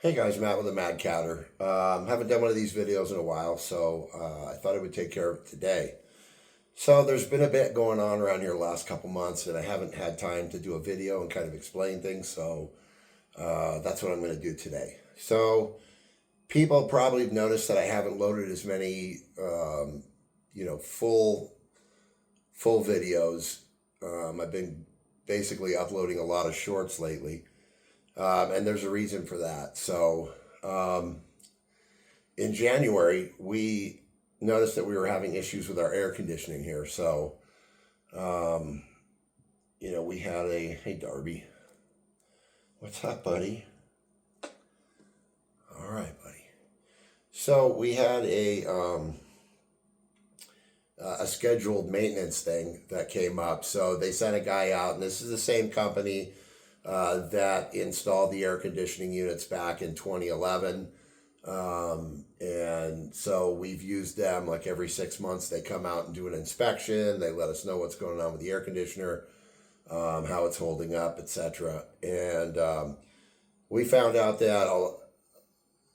Hey guys, Matt with the Mad Catter. Haven't done one of these videos in a while, so I thought I would take care of it today. So there's been a bit going on around here the last couple months, and I haven't had time to do a video and kind of explain things, so that's what I'm going to do today. So people probably have noticed that I haven't loaded as many, full videos. I've been basically uploading a lot of shorts lately. And there's a reason for that. So, in January, we noticed that we were having issues with our air conditioning here. So, um, we had hey, Darby, what's up, buddy? All right, buddy. So, we had a scheduled maintenance thing that came up. So, they sent a guy out, and this is the same company that installed the air conditioning units back in 2011. And so we've used them like every 6 months. They come out and do an inspection. They let us know what's going on with the air conditioner, how it's holding up, etc. And we found out that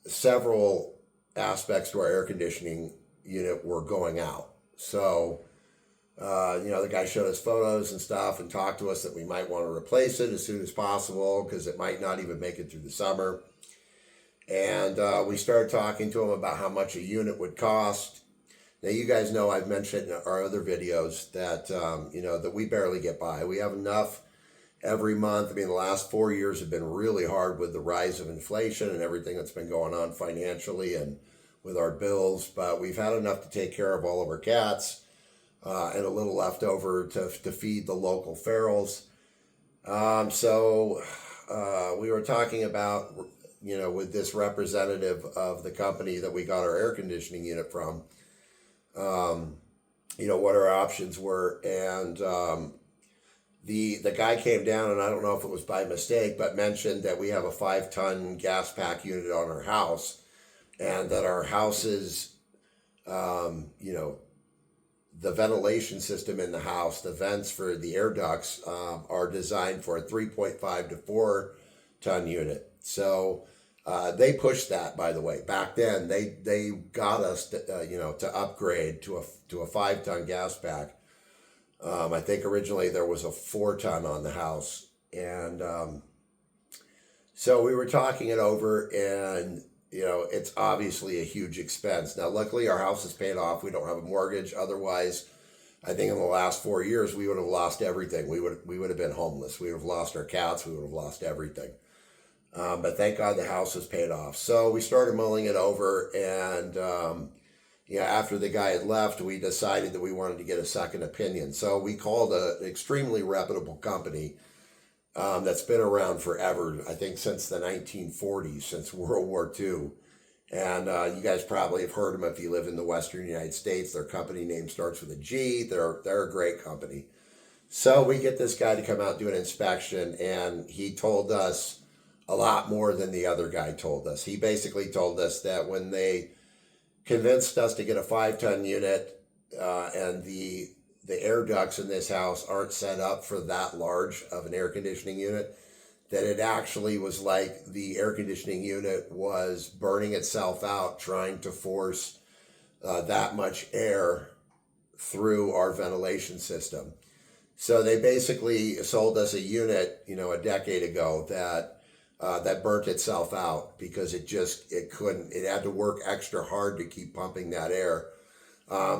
several aspects to our air conditioning unit were going out. So the guy showed us photos and stuff and talked to us that we might want to replace it as soon as possible because it might not even make it through the summer. And we started talking to him about how much a unit would cost. Now, you guys know I've mentioned in our other videos that, that we barely get by. We have enough every month. I mean, the last 4 years have been really hard with the rise of inflation and everything that's been going on financially and with our bills. But we've had enough to take care of all of our cats. And a little left over to feed the local ferals. So we were talking about, with this representative of the company that we got our air conditioning unit from, what our options were. And the guy came down, and I don't know if it was by mistake, but mentioned that we have a 5-ton gas pack unit on our house, and that our houses, the ventilation system in the house, the vents for the air ducts are designed for a 3.5 to 4-ton unit. So they pushed that, by the way. Back then, they got us to upgrade to a 5-ton gas pack. I think originally there was a 4-ton on the house, and so we were talking it over, and it's obviously a huge expense. Now, luckily, our house is paid off. We don't have a mortgage. Otherwise, I think in the last 4 years, we would have lost everything. We would have been homeless. We would have lost our cats. We would have lost everything. But thank God the house was paid off. So we started mulling it over, and after the guy had left, we decided that we wanted to get a second opinion. So we called an extremely reputable company that's been around forever, I think since the 1940s, since World War II. And you guys probably have heard them if you live in the Western United States. Their company name starts with a G. They're a great company. So we get this guy to come out and do an inspection, and he told us a lot more than the other guy told us. He basically told us that when they convinced us to get a 5-ton unit, and the air ducts in this house aren't set up for that large of an air conditioning unit, that it actually was like the air conditioning unit was burning itself out trying to force that much air through our ventilation system. So they basically sold us a unit, a decade ago that burnt itself out because it had to work extra hard to keep pumping that air.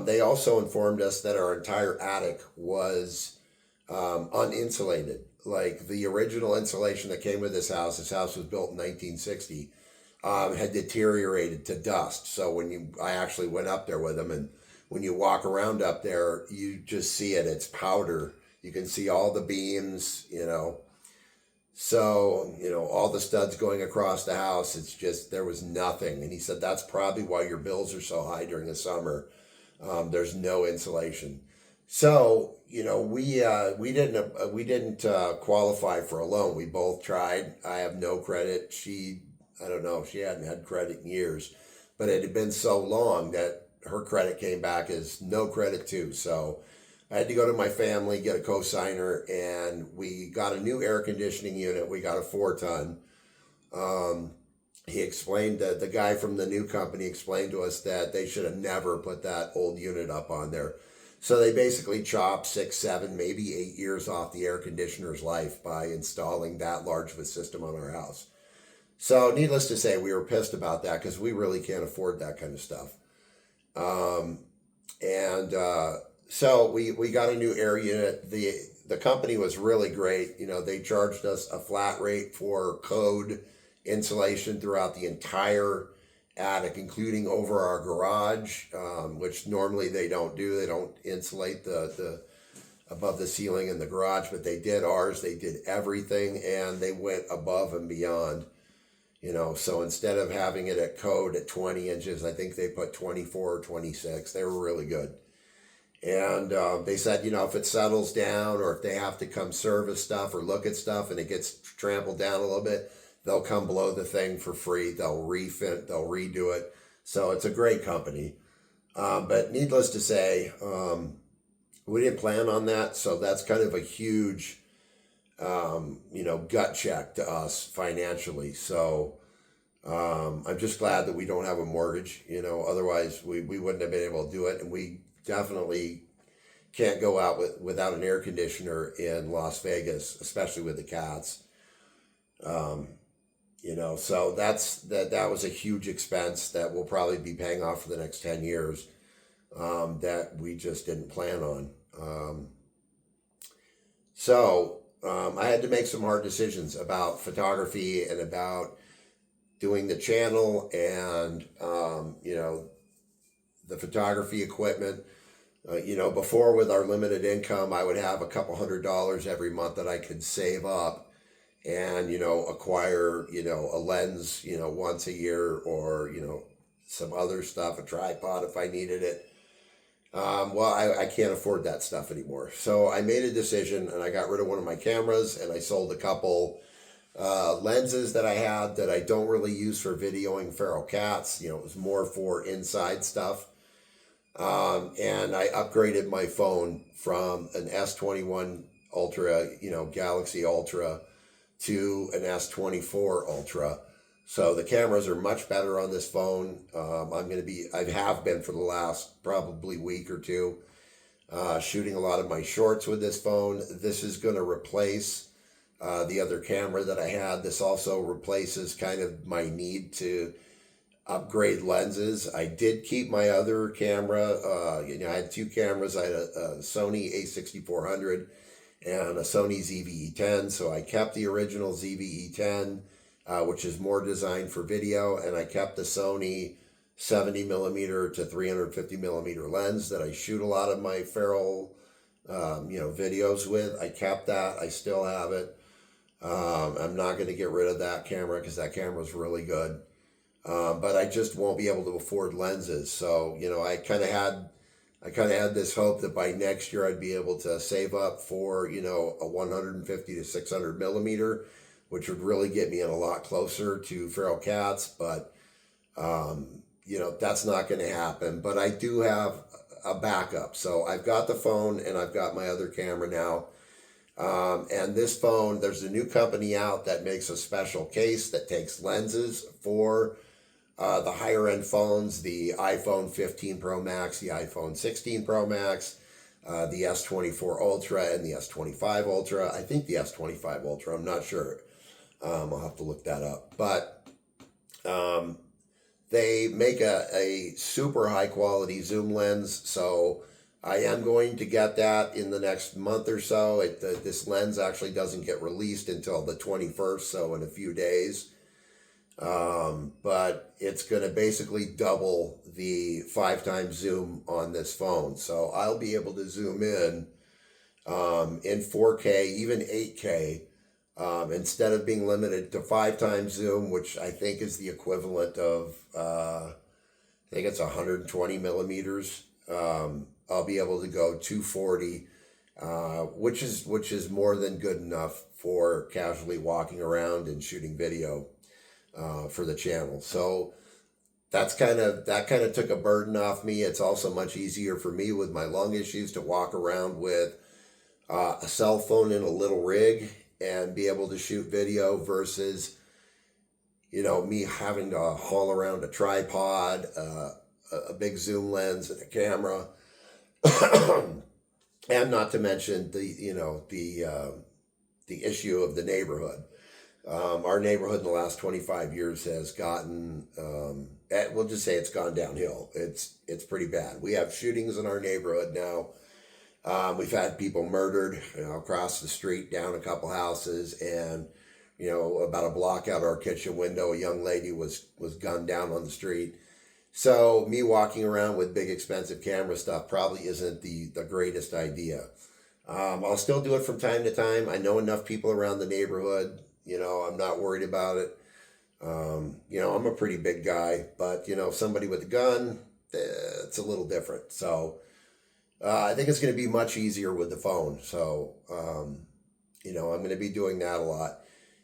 They also informed us that our entire attic was uninsulated. Like the original insulation that came with this house was built in 1960, had deteriorated to dust. So I actually went up there with them, and when you walk around up there, you just see it. It's powder. You can see all the beams, So, all the studs going across the house. It's just, there was nothing. And he said, that's probably why your bills are so high during the summer. There's no insulation. So, we didn't qualify for a loan. We both tried. I have no credit. I don't know, she hadn't had credit in years, but it had been so long that her credit came back as no credit too. So I had to go to my family, get a cosigner, and we got a new air conditioning unit. We got a 4-ton. he explained that the guy from the new company explained to us that they should have never put that old unit up on there. So they basically chopped 6, 7, maybe 8 years off the air conditioner's life by installing that large of a system on our house. So needless to say, we were pissed about that because we really can't afford that kind of stuff. Um, and so we got a new air unit. The company was really great. You know, they charged us a flat rate for code insulation throughout the entire attic, including over our garage, which normally they don't do. They don't insulate the above the ceiling in the garage, but they did ours. They did everything, and they went above and beyond. You know, so instead of having it at code at 20 inches, I think they put 24 or 26. They were really good. And they said, you know, if it settles down or if they have to come service stuff or look at stuff and it gets trampled down a little bit, they'll come blow the thing for free. They'll refit, they'll redo it. So it's a great company. But needless to say, we didn't plan on that. So that's kind of a huge, you know, gut check to us financially. So I'm just glad that we don't have a mortgage. You know, otherwise we wouldn't have been able to do it. And we definitely can't go out without an air conditioner in Las Vegas, especially with the cats. You know, so that was a huge expense that we'll probably be paying off for the next 10 years, that we just didn't plan on. I had to make some hard decisions about photography and about doing the channel and, you know, the photography equipment. You know, before with our limited income, I would have a couple $100 every month that I could save up and, you know, acquire, you know, a lens, you know, once a year or, you know, some other stuff, a tripod if I needed it. I can't afford that stuff anymore. So I made a decision and I got rid of one of my cameras and I sold a couple lenses that I had that I don't really use for videoing feral cats. You know, it was more for inside stuff. And I upgraded my phone from an S21 Ultra, you know, Galaxy Ultra to an S24 Ultra. So the cameras are much better on this phone. I have been for the last probably week or two, shooting a lot of my shorts with this phone. This is going to replace the other camera that I had. This also replaces kind of my need to upgrade lenses. I did keep my other camera. You know, I had two cameras. I had a Sony A6400 and a Sony ZV-E10. So I kept the original ZV-E10, which is more designed for video, and I kept the Sony 70 millimeter to 350 millimeter lens that I shoot a lot of my feral, you know, videos with. I kept that. I still have it. I'm not going to get rid of that camera because that camera is really good. But I just won't be able to afford lenses. So, you know, I kind of had this hope that by next year I'd be able to save up for, you know, a 150 to 600 millimeter, which would really get me in a lot closer to feral cats. But, you know, that's not going to happen. But I do have a backup. So I've got the phone and I've got my other camera now. And this phone, there's a new company out that makes a special case that takes lenses for the higher end phones, the iPhone 15 Pro Max, the iPhone 16 Pro Max, the S24 Ultra, and the S25 Ultra. I think the S25 Ultra, I'm not sure. I'll have to look that up. But they make a super high quality zoom lens. So I am going to get that in the next month or so. This lens actually doesn't get released until the 21st, so in a few days. But it's going to basically double the 5 times zoom on this phone. So I'll be able to zoom in 4K, even 8K, instead of being limited to 5 times zoom, which I think is the equivalent of, I think it's 120 millimeters. I'll be able to go 240, which is more than good enough for casually walking around and shooting video for the channel. So that kind of took a burden off me. It's also much easier for me with my lung issues to walk around with a cell phone in a little rig and be able to shoot video versus, me having to haul around a tripod, a big zoom lens, and a camera, and not to mention the issue of the neighborhood. Our neighborhood in the last 25 years has gotten, we'll just say it's gone downhill. It's pretty bad. We have shootings in our neighborhood now. We've had people murdered, across the street, down a couple houses, and about a block out our kitchen window, a young lady was gunned down on the street. So me walking around with big expensive camera stuff probably isn't the greatest idea. I'll still do it from time to time. I know enough people around the neighborhood. I'm not worried about it. I'm a pretty big guy, but somebody with a gun, it's a little different. So I think it's going to be much easier with the phone. So I'm going to be doing that a lot.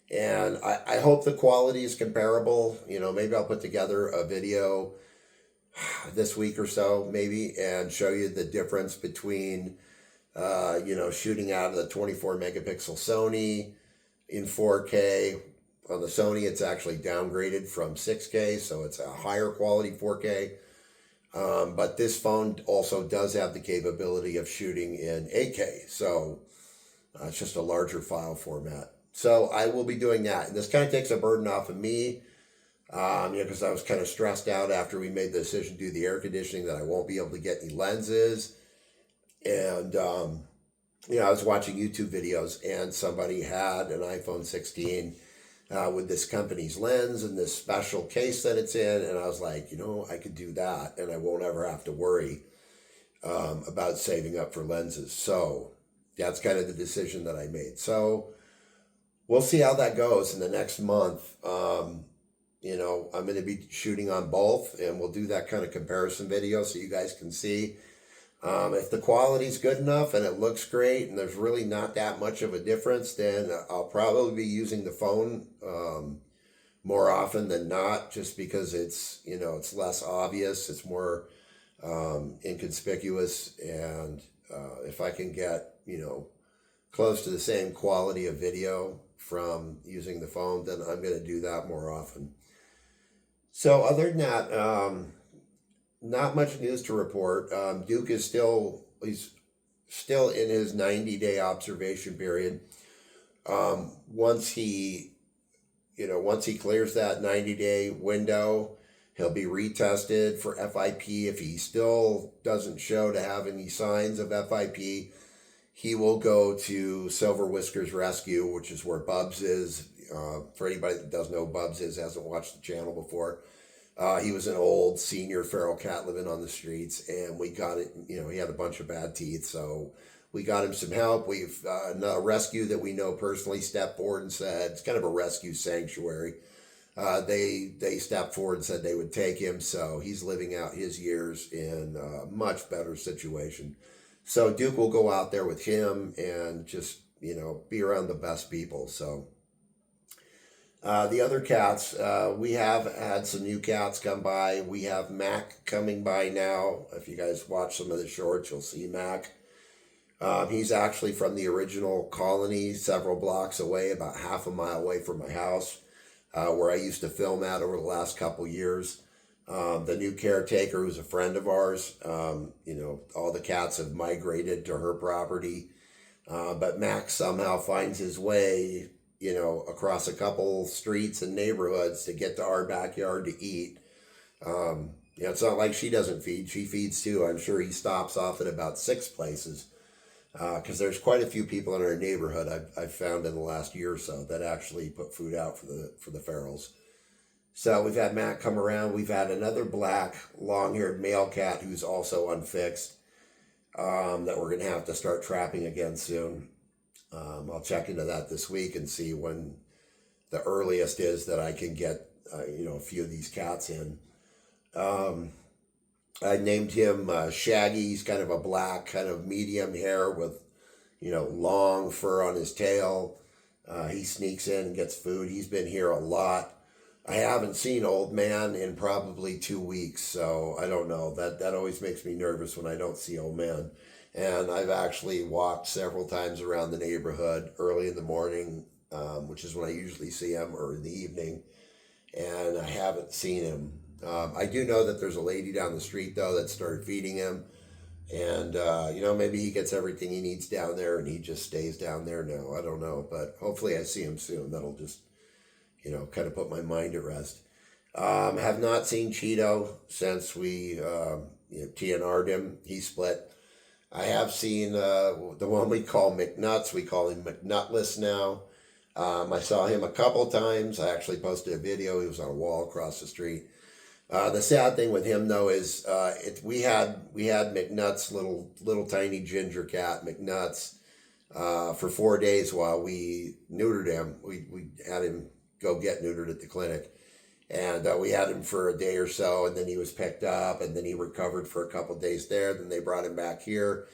And I hope the quality is comparable. Maybe I'll put together a video this week or so, maybe, and show you the difference between, shooting out of the 24 megapixel Sony in 4K. On the Sony, it's actually downgraded from 6K, so it's a higher quality 4K. But this phone also does have the capability of shooting in 8K, so it's just a larger file format. So I will be doing that. And this kind of takes a burden off of me, because I was kind of stressed out after we made the decision to do the air conditioning that I won't be able to get any lenses. And, I was watching YouTube videos, and somebody had an iPhone 16 with this company's lens and this special case that it's in. And I was like, I could do that, and I won't ever have to worry about saving up for lenses. So that's kind of the decision that I made. So we'll see how that goes in the next month. I'm going to be shooting on both, and we'll do that kind of comparison video so you guys can see. If the quality's good enough and it looks great and there's really not that much of a difference, then I'll probably be using the phone more often than not, just because it's less obvious, it's more inconspicuous, and if I can get close to the same quality of video from using the phone, then I'm going to do that more often. So other than that, not much news to report. Duke is he's still in his 90-day observation period. Once he clears that 90-day window, he'll be retested for FIP. If he still doesn't show to have any signs of FIP, he will go to Silver Whiskers Rescue, which is where Bubs is. For anybody that doesn't know who Bubs is, hasn't watched the channel before, he was an old senior feral cat living on the streets, and we got it. He had a bunch of bad teeth, so we got him some help. We've a rescue that we know personally stepped forward and said, it's kind of a rescue sanctuary. They stepped forward and said they would take him, so he's living out his years in a much better situation. So Duke will go out there with him and just be around the best people. So. The other cats, we have had some new cats come by. We have Mac coming by now. If you guys watch some of the shorts, you'll see Mac. He's actually from the original colony, several blocks away, about half a mile away from my house, where I used to film at over the last couple years. The new caretaker, who's a friend of ours, all the cats have migrated to her property. But Mac somehow finds his way across a couple streets and neighborhoods to get to our backyard to eat. It's not like she doesn't feed. She feeds too. I'm sure he stops off at about 6 places, because there's quite a few people in our neighborhood I've found in the last year or so that actually put food out for the ferals. So we've had Matt come around. We've had another black long-haired male cat who's also unfixed, that we're going to have to start trapping again soon. I'll check into that this week and see when the earliest is that I can get, a few of these cats in. I named him Shaggy. He's kind of a black, kind of medium hair with, long fur on his tail. He sneaks in and gets food. He's been here a lot. I haven't seen Old Man in probably 2 weeks, so I don't know. That always makes me nervous when I don't see Old Man. And I've actually walked several times around the neighborhood early in the morning, which is when I usually see him, or in the evening. and I haven't seen him. I do know that there's a lady down the street though that started feeding him, and maybe he gets everything he needs down there and he just stays down there now. I don't know, but hopefully I see him soon. That'll just kind of put my mind at rest. Have not seen Cheeto since we TNR'd him. He split. I have seen the one we call McNuts. We call him McNutless now. I saw him a couple times. I actually posted a video. He was on a wall across the street. The sad thing with him though is we had McNuts, little tiny ginger cat McNuts, for 4 days while we neutered him. We had him go get neutered at the clinic, and we had him for a day or so, and then he was picked up, and then he recovered for a couple of days there. Then they brought him back here,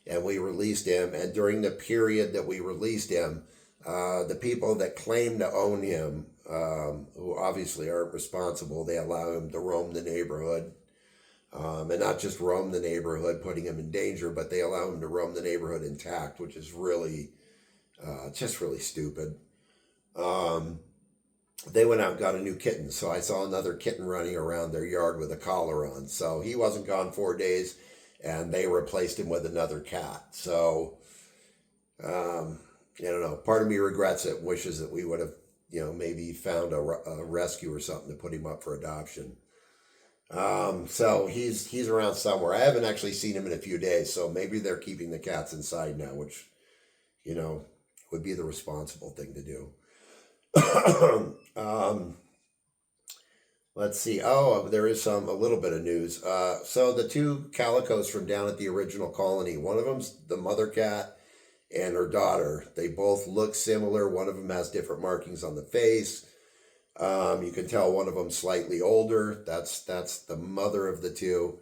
and we released him. And during the period that we released him, the people that claim to own him, who obviously aren't responsible, they allow him to roam the neighborhood, and not just roam the neighborhood, putting him in danger, but they allow him to roam the neighborhood intact, which is really, just really stupid. They went out and got a new kitten, so I saw another kitten running around their yard with a collar on. So he wasn't gone 4 days, and they replaced him with another cat. So, I don't know. Part of me regrets it, wishes that we would have, maybe found a rescue or something to put him up for adoption. So he's around somewhere. I haven't actually seen him in a few days, so maybe they're keeping the cats inside now, which, would be the responsible thing to do. Let's see. Oh, there is a little bit of news. So the two calicos from down at the original colony, one of them's the mother cat and her daughter. They both look similar. One of them has different markings on the face. You can tell one of them slightly older. That's the mother of the two.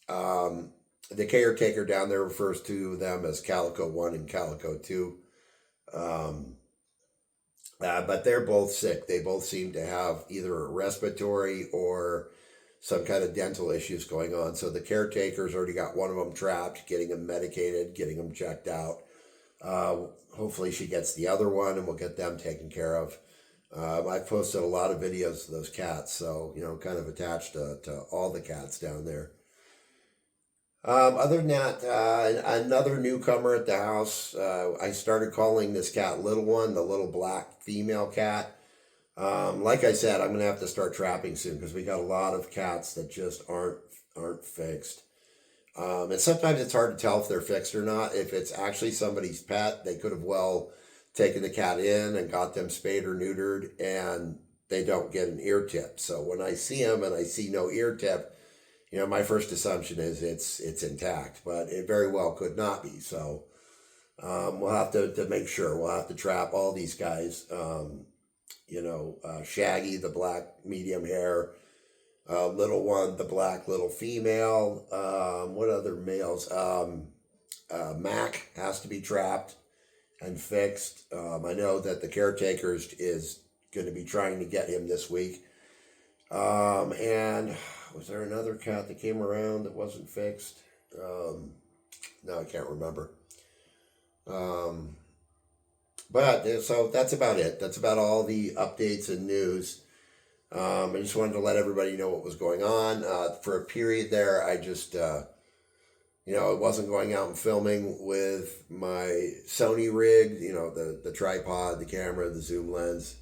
The caretaker down there refers to them as Calico 1 and Calico 2. But they're both sick. They both seem to have either a respiratory or some kind of dental issues going on. So the caretaker's already got one of them trapped, getting them medicated, getting them checked out. Hopefully she gets the other one and we'll get them taken care of. I've posted a lot of videos of those cats, so, kind of attached to all the cats down there. Other than that, another newcomer at the house. I started calling this cat Little One, the little black female cat. Like I said, I'm going to have to start trapping soon because we got a lot of cats that just aren't fixed. And sometimes it's hard to tell if they're fixed or not. If it's actually somebody's pet, they could have well taken the cat in and got them spayed or neutered, and they don't get an ear tip. So when I see them and I see no ear tip, my first assumption is it's intact, but it very well could not be. So we'll have to make sure. We'll have to trap all these guys. Shaggy, the black medium hair, Little One, the black little female. What other males? Mac has to be trapped and fixed. I know that the caretaker is going to be trying to get him this week. And was there another cat that came around that wasn't fixed? No, I can't remember. But so that's about it. That's about all the updates and news. I just wanted to let everybody know what was going on. For a period there, I just, I wasn't going out and filming with my Sony rig, the tripod, the camera, the zoom lens.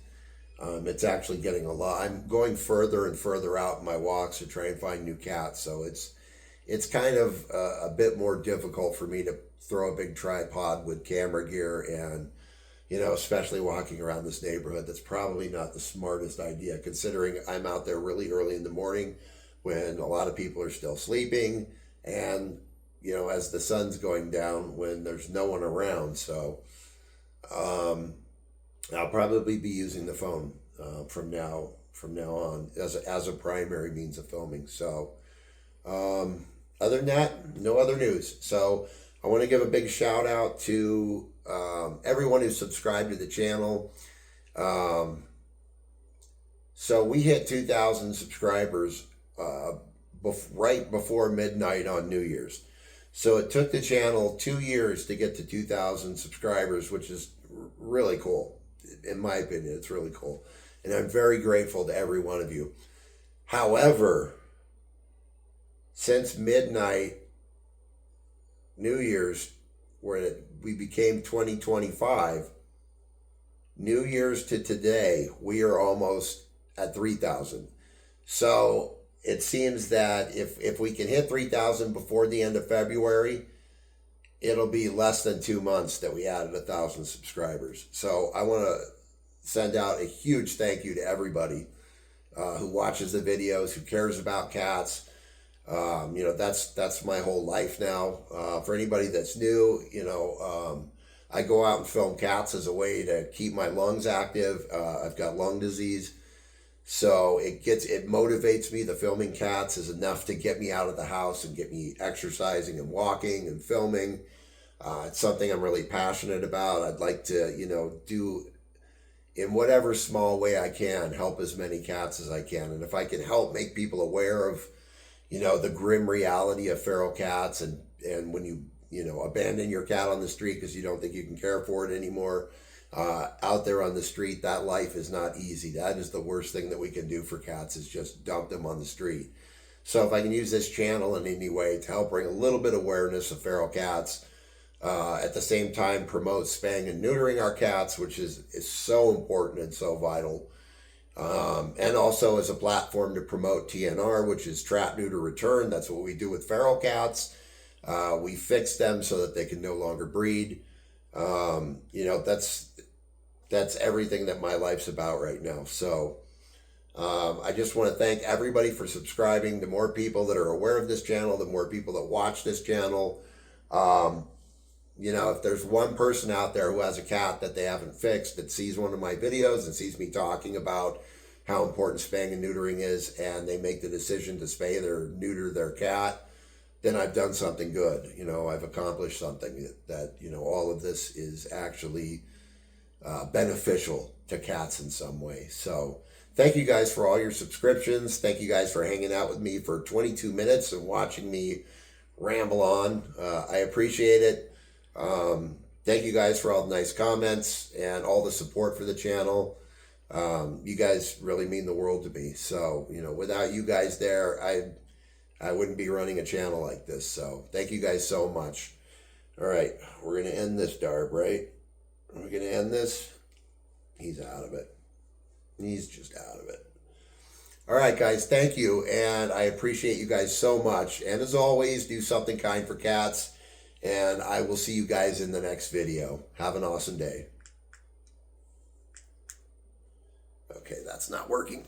It's actually getting a lot. I'm going further and further out in my walks to try and find new cats. So it's kind of a bit more difficult for me to throw a big tripod with camera gear and, especially walking around this neighborhood. That's probably not the smartest idea, considering I'm out there really early in the morning when a lot of people are still sleeping and, as the sun's going down when there's no one around. So, I'll probably be using the phone from now on as a primary means of filming. So, other than that, no other news. So I want to give a big shout out to everyone who subscribed to the channel. So we hit 2,000 subscribers right before midnight on New Year's. So it took the channel 2 years to get to 2,000 subscribers, which is really cool. In my opinion, it's really cool. and I'm very grateful to every one of you. However, since midnight, New Year's, where we became 2025, New Year's to today, we are almost at 3,000. So it seems that if we can hit 3,000 before the end of February, it'll be less than 2 months that we added 1,000 subscribers. So I want to send out a huge thank you to everybody who watches the videos, who cares about cats. That's my whole life now. For anybody that's new, I go out and film cats as a way to keep my lungs active. I've got lung disease, so it motivates me. The filming cats is enough to get me out of the house and get me exercising and walking and filming. It's something I'm really passionate about. I'd like to, do in whatever small way I can, help as many cats as I can. And if I can help make people aware of, the grim reality of feral cats, and when you abandon your cat on the street because you don't think you can care for it anymore, out there on the street, that life is not easy. That is the worst thing that we can do for cats, is just dump them on the street. So if I can use this channel in any way to help bring a little bit of awareness of feral cats, at the same time promote spaying and neutering our cats, which is so important and so vital. And also as a platform to promote TNR, which is trap, neuter, return. That's what we do with feral cats. We fix them so that they can no longer breed. That's everything that my life's about right now. So I just want to thank everybody for subscribing. The more people that are aware of this channel, the more people that watch this channel. If there's one person out there who has a cat that they haven't fixed, that sees one of my videos and sees me talking about how important spaying and neutering is, and they make the decision to spay or neuter their cat, then I've done something good. I've accomplished something that all of this is actually beneficial to cats in some way. So thank you guys for all your subscriptions. Thank you guys for hanging out with me for 22 minutes and watching me ramble on. I appreciate it. Thank you guys for all the nice comments and all the support for the channel. You guys really mean the world to me. So, without you guys there, I wouldn't be running a channel like this. So thank you guys so much. All right, we're going to end this, Darb, right? We're going to end this. He's out of it. He's just out of it. All right, guys, thank you. And I appreciate you guys so much. And as always, do something kind for cats. And I will see you guys in the next video. Have an awesome day. Okay, that's not working.